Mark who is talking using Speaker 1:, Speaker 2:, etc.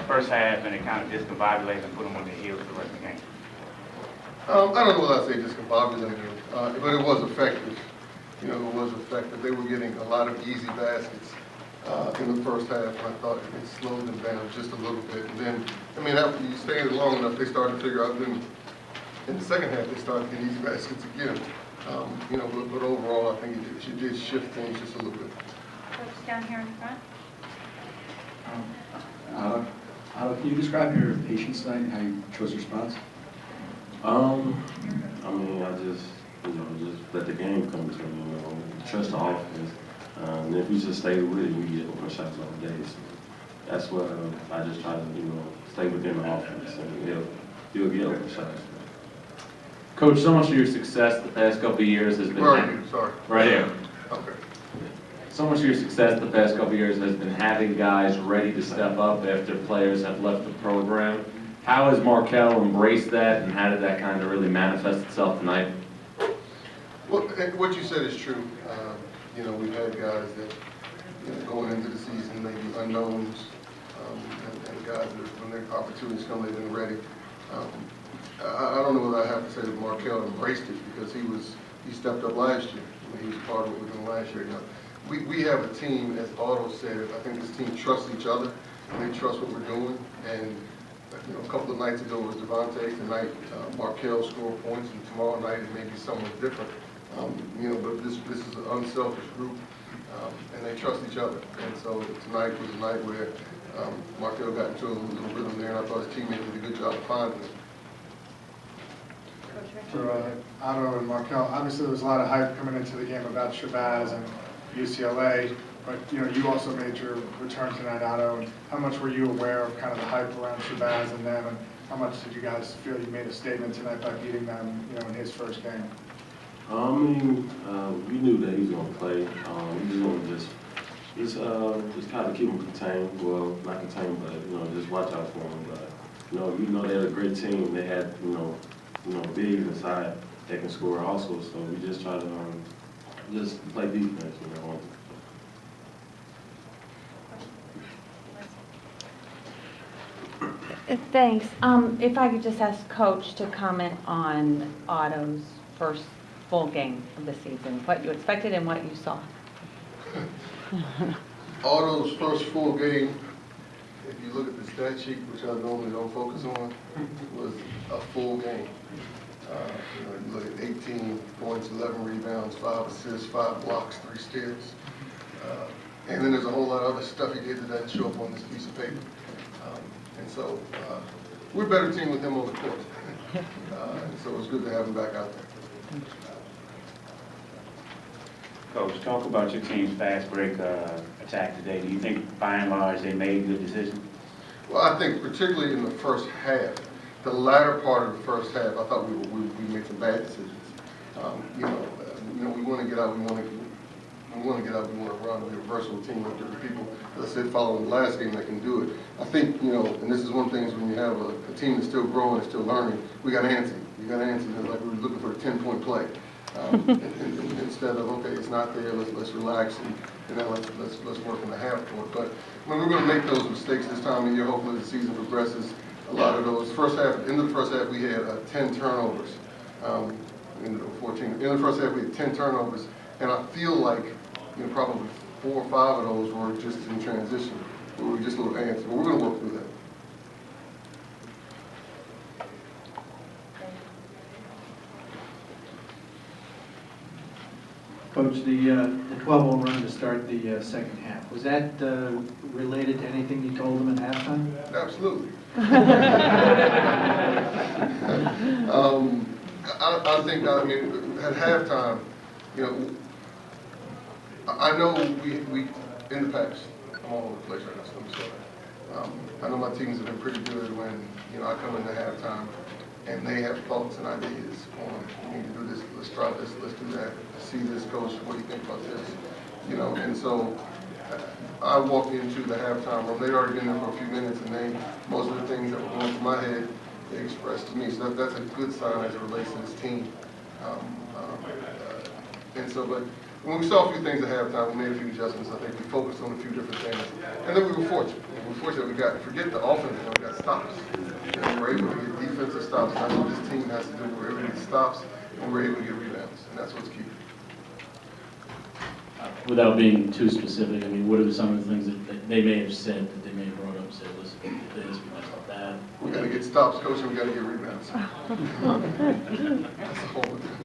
Speaker 1: first half and it kind of discombobulated and put them on their heels for the rest of the game?
Speaker 2: I don't know what I'd say discombobulated, but it was effective. You know, it was effective. They were getting a lot of easy baskets in the first half, and I thought it slowed them down just a little bit. And then, I mean, after you stayed long enough, they started to figure out. Then in the second half, they started getting easy baskets again. You know, but overall, I think it did shift things just a little bit.
Speaker 3: Coach down here in front.
Speaker 4: Can you describe your patience tonight and how you chose your response?
Speaker 5: I mean, I just let the game come to me, trust the offense. And if we just stay with it, we get more shots all day. So that's what I just try to, stay within the offense, and you'll get open shots.
Speaker 6: Coach, so much of your success the past couple of years has been right here.
Speaker 2: Okay.
Speaker 6: So much of your success the past couple of years has been having guys ready to step up after players have left the program. How has Markel embraced that, and how did that kind of really manifest itself tonight?
Speaker 2: Well, what you said is true. You know, we've had guys that, going into the season, maybe unknowns, and guys that when their opportunities come, they've been ready. I don't know what I have to say that Markel embraced it, because he stepped up last year. I mean, he was part of what we were doing last year. We have a team, as Otto said, I think this team trusts each other, and they trust what we're doing. And a couple of nights ago it was Devontae. Tonight, Markel scored points, and tomorrow night it may be someone different. But this is an unselfish group, and they trust each other. And so tonight was a night where Markel got into a little rhythm there, and I thought his teammates did a good job of finding it.
Speaker 7: For Otto and Markel, obviously there was a lot of hype coming into the game about Shabazz and UCLA, but you also made your return tonight, Otto. And how much were you aware of kind of the hype around Shabazz and them, and how much did you guys feel you made a statement tonight by beating them, in his first game?
Speaker 5: I mean, we knew that he was going to play. We just want to just kind of keep him contained. Well, not contained, but just watch out for him. But they're a great team. They had bigs inside that can score also. So we just try to just play defense.
Speaker 3: Thanks. If I could just ask Coach to comment on Otto's first full game of the season, what you expected and what you saw.
Speaker 2: Otto's first full game, if you look at the stat sheet, which I normally don't focus on, was a full game. You look at 18 points, 11 rebounds, 5 assists, 5 blocks, 3 steals. And then there's a whole lot of other stuff he did that doesn't show up on this piece of paper. And so we're a better team with him on the court. And so it's good to have him back out there.
Speaker 1: Coach, talk about your team's fast break attack today. Do you think, by and large, they made good decisions?
Speaker 2: Well, I think particularly in the first half, the latter part of the first half, I thought we made some bad decisions. We want to get out. We want to get out. We want to run. We're a versatile team with different people. As I said, following the last game, that can do it. I think and this is one thing is when you have a team that's still growing and still learning. We got antsy. You got antsy. Like we were looking for a 10-point play. Instead of, okay, it's not there, let's relax and then let's work in the half court. But when we're going to make those mistakes this time of year, hopefully the season progresses. A lot of those in the first half we had 10 turnovers. In the first half we had 10 turnovers, and I feel like probably 4 or 5 of those were just in transition. We were just a little antsy, but we're going to work through that.
Speaker 8: Coach, the 12-0 run to start the second half, was that related to anything you told them at halftime?
Speaker 2: Absolutely. I think, at halftime, I know we in the past, I'm all over the place right now, so I'm sorry. I know my teams have been pretty good when, I come into halftime and they have thoughts and ideas on, we need to do this, let's try this, let's do that, see this, coach, what do you think about this? And so I walked into the halftime room, they'd already been there for a few minutes, and most of the things that were going through my head, they expressed to me. So that's a good sign as it relates to this team. But when we saw a few things at halftime, we made a few adjustments. I think we focused on a few different things. And then we were fortunate. We were fortunate we got, forget the offense, we got stops. And we're able to get defensive stops. That's what this team has to do. We're able to get stops, and we're able to get rebounds. And that's what's key.
Speaker 9: Without being too specific, I mean, what are some of the things that they may have said, that they may have brought up, said, listen, we did this, we messed up that?
Speaker 2: We got to get stops, coach, and we got to get rebounds. That's the whole thing.